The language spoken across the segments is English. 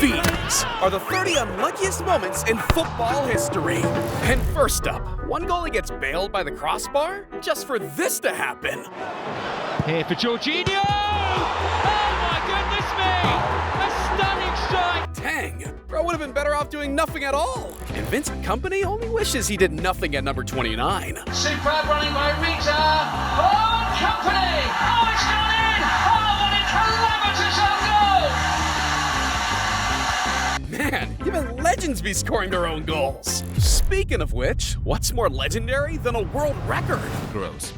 These are the 30 unluckiest moments in football history. And first up, one goalie gets bailed by the crossbar just for this to happen. Here for Jorginho! Oh my goodness me! A stunning strike! Dang, bro would have been better off doing nothing at all. And Vincent Kompany only wishes he did nothing at number 29. Superb running by Rita. Oh, Kompany! Oh, it's gone in! Oh, what a calamitous own goal! Man, even legends be scoring their own goals. Speaking of which, what's more legendary than a world record? Gross.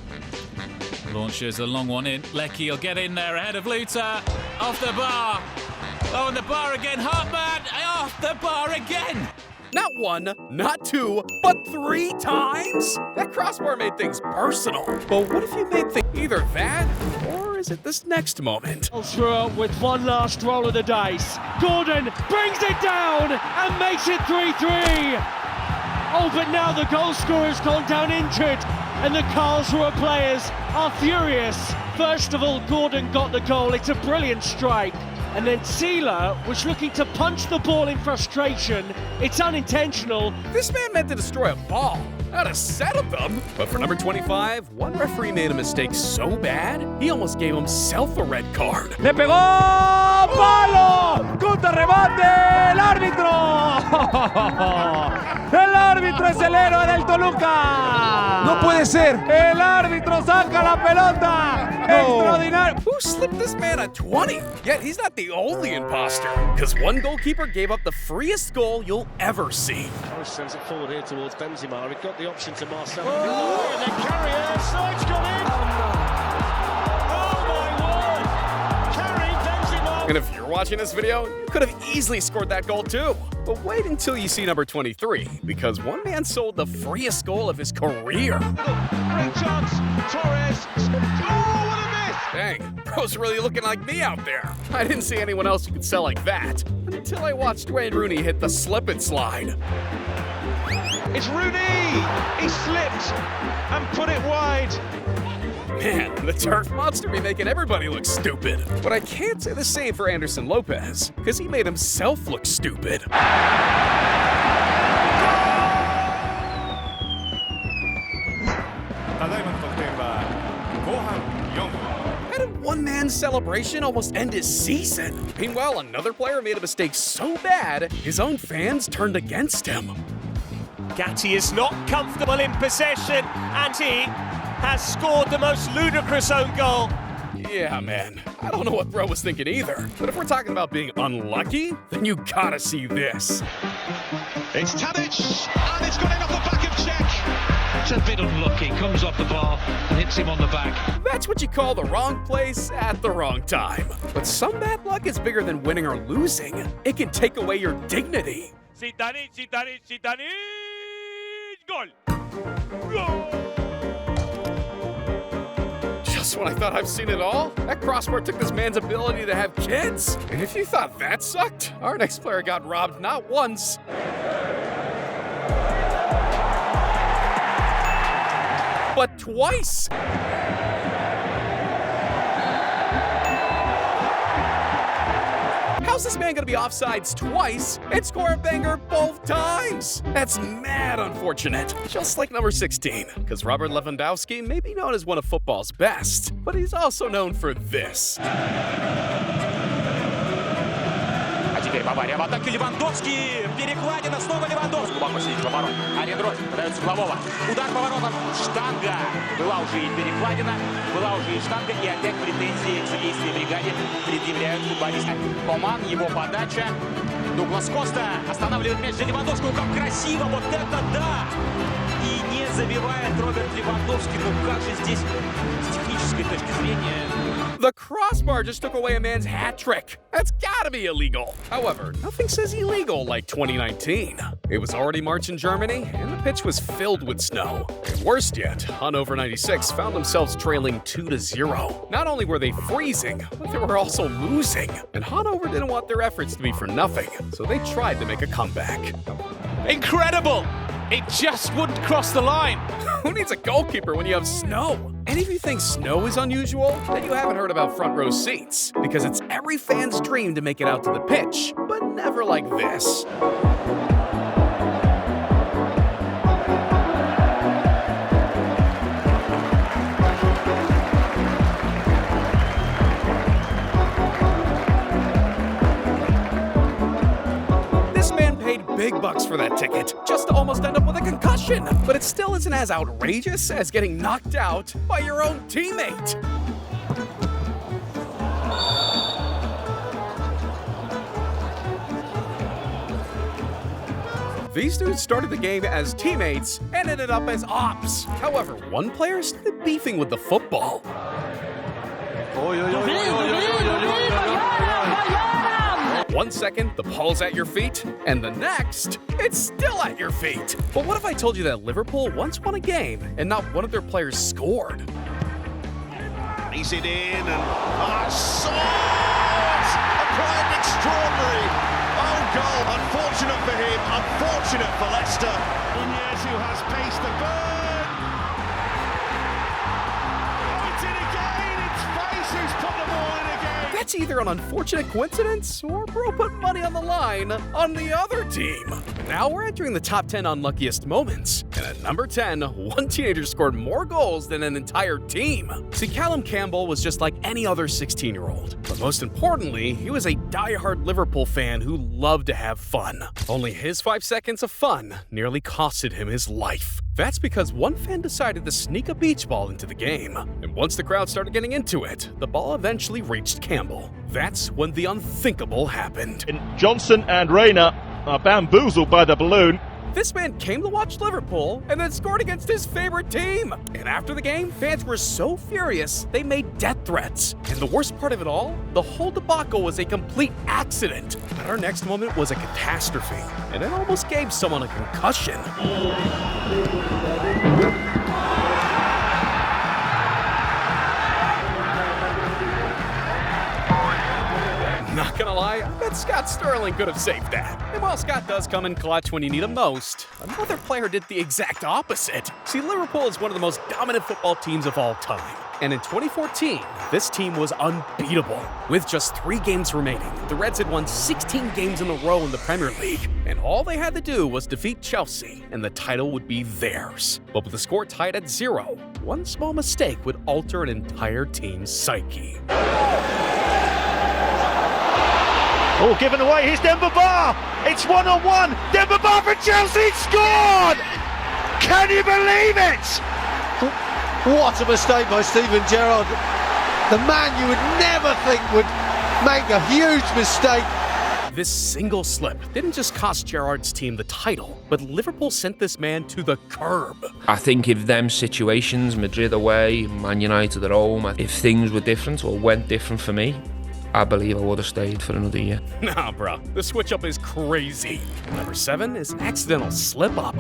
Launches a long one in. Lecky will get in there ahead of Luta. Off the bar. Oh, and the bar again. Hartman off the bar again. Not one, not two, but 3 times? That crossbar made things personal. But what if you made things either that, or is it this next moment? Through with one last roll of the dice. Gordon brings it down and makes it 3-3. Oh, but now the goal scorer's gone down injured, and the Karlsruhe players are furious. First of all, Gordon got the goal. It's a brilliant strike. And then Seeler was looking to punch the ball in frustration. It's unintentional. This man meant to destroy a ball, not a set of them. But for number 25, one referee made a mistake so bad, he almost gave himself a red card. ¡Le pegó! ¡Palo! ¡Contra remate! ¡El árbitro! ¡El árbitro es el héroe del Toluca! ¡No puede ser! ¡El árbitro saca la pelota! ¡Extraordinario! Who slipped this man a 20? Yet he's not the only imposter, because one goalkeeper gave up the freest goal you'll ever see. Morris sends it forward here towards Benzema. He got the option to Marcelo. Oh, and then Carrier, side's gone in! Oh my word! Carry Benzema! And if you're watching this video, you could have easily scored that goal too. But wait until you see number 23, because one man sold the freest goal of his career. Great chance! Torres! Oh, what a miss! Dang, bro's really looking like me out there. I didn't see anyone else who could sell like that until I watched Wayne Rooney hit the slip and slide. It's Rooney! He slipped and put it wide. Man, the turf monster be making everybody look stupid. But I can't say the same for Anderson Lopez, because he made himself look stupid. How did one man's celebration almost end his season? Meanwhile, another player made a mistake so bad, his own fans turned against him. Gatti is not comfortable in possession, and he has scored the most ludicrous own goal. Yeah, man, I don't know what bro was thinking either. But if we're talking about being unlucky, then you gotta see this. It's Tadic, and it's gone in off the back of Czech. It's a bit unlucky, comes off the bar and hits him on the back. That's what you call the wrong place at the wrong time. But some bad luck is bigger than winning or losing. It can take away your dignity. Zidane, goal! Goal! Just when I thought I've seen it all, that crossbar took this man's ability to have kids. And if you thought that sucked, our next player got robbed not once, but twice. How's this man gonna be offsides twice and score a banger both times? That's mad unfortunate. Just like number 16, because Robert Lewandowski may be known as one of football's best, but he's also known for this. Теперь Бавария в атаке. Левандовский. Перекладина. Снова Левандовский. Глубоко сидит в обороне. Алендроз подается углового. Удар поворотом. Штанга. Была уже и перекладина. Была уже и штанга. И опять претензии к судейской бригаде предъявляют футболисты. Коман. Его подача. Дуглас Коста останавливает мяч для Левандовского. Как красиво. Вот это да! И не забивает Роберт Левандовский. Ну как же здесь с технической точки зрения... The crossbar just took away a man's hat trick. That's gotta be illegal. However, nothing says illegal like 2019. It was already March in Germany, and the pitch was filled with snow. And worst yet, Hannover 96 found themselves trailing 2-0. Not only were they freezing, but they were also losing. And Hannover didn't want their efforts to be for nothing, so they tried to make a comeback. Incredible! It just wouldn't cross the line. Who needs a goalkeeper when you have snow? And if you think snow is unusual, then you haven't heard about front row seats, because it's every fan's dream to make it out to the pitch, but never like this. Big bucks for that ticket, just to almost end up with a concussion. But it still isn't as outrageous as getting knocked out by your own teammate. These dudes started the game as teammates and ended up as ops. However, one player started beefing with the football. 1 second, the ball's at your feet, and the next, it's still at your feet. But what if I told you that Liverpool once won a game and not one of their players scored? He's it in and applied extraordinary. Oh, goal. Unfortunate for him, unfortunate for Leicester. Nunez, who has paced the burn. Oh, it's in again. It's Face who's put the ball in again. That's either an unfortunate coincidence or bro put money on the line on the other team. Now we're entering the top 10 unluckiest moments. And at number 10, one teenager scored more goals than an entire team. See, Callum Campbell was just like any other 16-year-old. But most importantly, he was a die-hard Liverpool fan who loved to have fun. Only his 5 seconds of fun nearly costed him his life. That's because one fan decided to sneak a beach ball into the game. And once the crowd started getting into it, the ball eventually reached Campbell. That's when the unthinkable happened. Johnson and Reina are bamboozled by the balloon. This man came to watch Liverpool and then scored against his favorite team. And after the game, fans were so furious, they made death threats. And the worst part of it all, the whole debacle was a complete accident. But our next moment was a catastrophe, and it almost gave someone a concussion. Not gonna lie, I bet Scott Sterling could have saved that. And while Scott does come in clutch when you need him most, another player did the exact opposite. See, Liverpool is one of the most dominant football teams of all time. And in 2014, this team was unbeatable. With just 3 games remaining, the Reds had won 16 games in a row in the Premier League. And all they had to do was defeat Chelsea, and the title would be theirs. But with the score tied at 0, one small mistake would alter an entire team's psyche. Oh, given away, here's Demba Ba! It's 1-on-1! Demba Ba for Chelsea scored! Can you believe it? What a mistake by Steven Gerrard. The man you would never think would make a huge mistake. This single slip didn't just cost Gerrard's team the title, but Liverpool sent this man to the curb. I think if them situations, Madrid away, Man United at home, if things were different or went different for me, I believe I would have stayed for another year. Nah, bro. The switch up is crazy. Number 7 is an accidental slip up.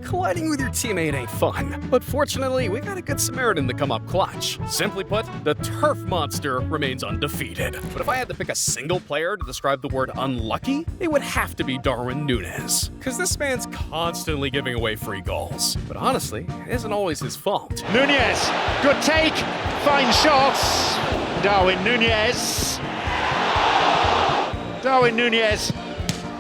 Colliding with your teammate ain't fun. But fortunately, we got a good Samaritan to come up clutch. Simply put, the turf monster remains undefeated. But if I had to pick a single player to describe the word unlucky, it would have to be Darwin Núñez. Because this man's constantly giving away free goals. But honestly, it isn't always his fault. Núñez, good take, fine shots. Darwin Núñez.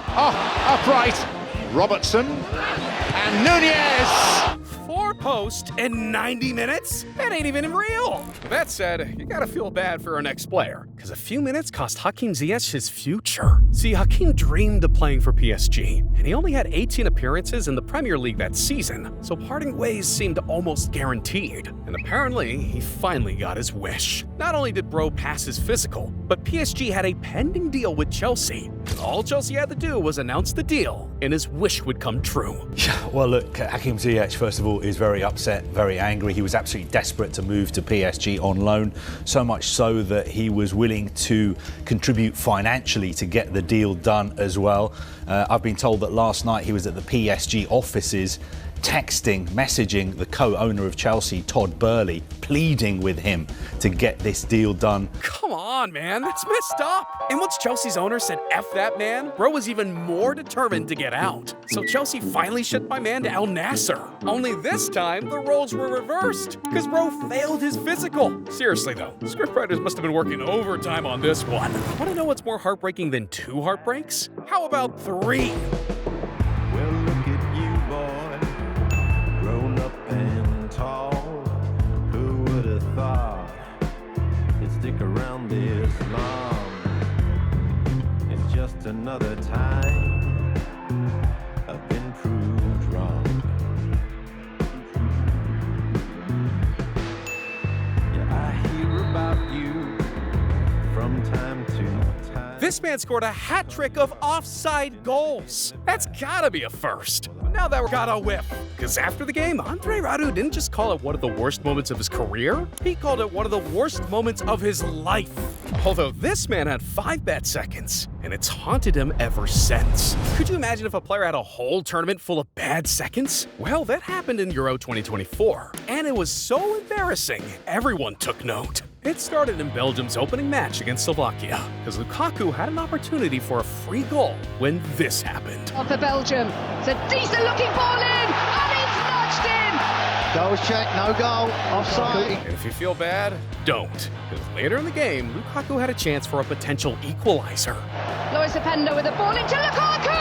Oh, upright. Robertson. And Núñez. 4 posts in 90 minutes? That ain't even real. That said, you gotta feel bad for our next player, because a few minutes cost Hakim Ziyech his future. See, Hakim dreamed of playing for PSG, and he only had 18 appearances in the Premier League that season, so parting ways seemed almost guaranteed. And apparently, he finally got his wish. Not only did bro pass his physical, but PSG had a pending deal with Chelsea. And all Chelsea had to do was announce the deal, and his wish would come true. Well, look, Hakim Ziyech, first of all, is very upset, very angry. He was absolutely desperate to move to PSG on loan, so much so that he was willing to contribute financially to get the deal done as well. I've been told that last night he was at the PSG offices texting, messaging the co-owner of Chelsea, Todd Burley, pleading with him to get this deal done. Come on, man, that's messed up. And once Chelsea's owner said F that man, bro was even more determined to get out. So Chelsea finally shipped my man to Al Nassr. Only this time, the roles were reversed, because bro failed his physical. Seriously though, scriptwriters must have been working overtime on this one. Want to know what's more heartbreaking than 2 heartbreaks? How about 3? Well, look at you, boy, grown up and tall. Who would have thought you'd stick around this long? It's just another time I've been proved wrong. Yeah, I hear about you from time to time. This man scored a hat trick of offside goals. That's gotta be a first. But now that we got a whiff. Because after the game, Andre Radu didn't just call it one of the worst moments of his career, he called it one of the worst moments of his life. Although this man had 5 bad seconds, and it's haunted him ever since. Could you imagine if a player had a whole tournament full of bad seconds? Well, that happened in Euro 2024, and it was so embarrassing, everyone took note. It started in Belgium's opening match against Slovakia, because Lukaku had an opportunity for a free goal when this happened. For Belgium, it's a decent looking ball in, and it's nudged in! Goals check, no goal, offside. And if you feel bad, don't. Because later in the game, Lukaku had a chance for a potential equalizer. Loris Openda with a ball into Lukaku!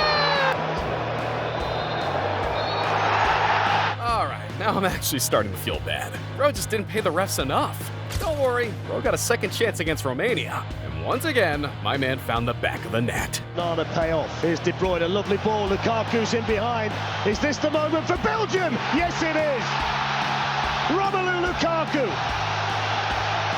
Alright, now I'm actually starting to feel bad. Bro just didn't pay the refs enough. Don't worry, bro got a second chance against Romania. And once again, my man found the back of the net. Nana pay off. Here's De Bruyne, a lovely ball. Lukaku's in behind. Is this the moment for Belgium? Yes, it is. Romelu Lukaku.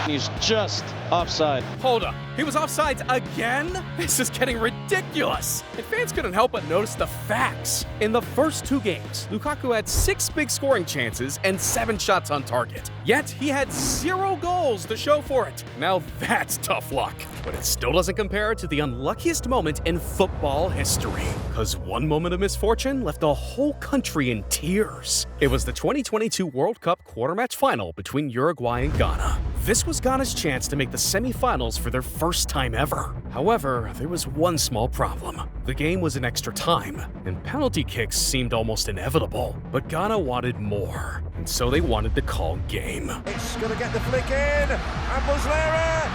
He's just offside. Hold up, he was offsides again? This is getting ridiculous. And fans couldn't help but notice the facts. In the first 2 games, Lukaku had 6 big scoring chances and 7 shots on target. Yet he had 0 goals to show for it. Now that's tough luck. But it still doesn't compare to the unluckiest moment in football history. Because one moment of misfortune left a whole country in tears. It was the 2022 World Cup quarter-match final between Uruguay and Ghana. This was Ghana's chance to make the semi-finals for their first time ever. However, there was one small problem. The game was in extra time, and penalty kicks seemed almost inevitable. But Ghana wanted more, and so they wanted to call game. It's going to get the flick in, and Muslera,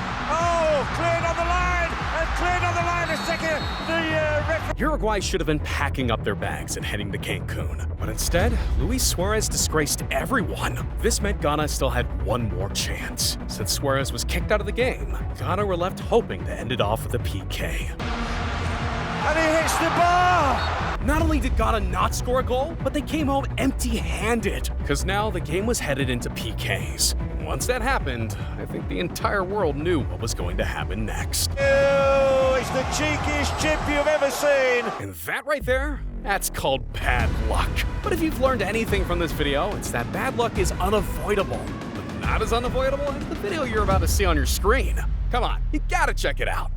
cleared on the line, and cleared on the line a second. Uruguay should have been packing up their bags and heading to Cancun. But instead, Luis Suarez disgraced everyone. This meant Ghana still had one more chance. Since Suarez was kicked out of the game, Ghana were left hoping to end it off with a PK. And he hits the bar! Not only did Ghana not score a goal, but they came home empty-handed, because now the game was headed into PKs. Once that happened, I think the entire world knew what was going to happen next. Oh, it's the cheekiest chip you've ever seen! And that right there, that's called bad luck. But if you've learned anything from this video, it's that bad luck is unavoidable. But not as unavoidable as the video you're about to see on your screen. Come on, you gotta check it out.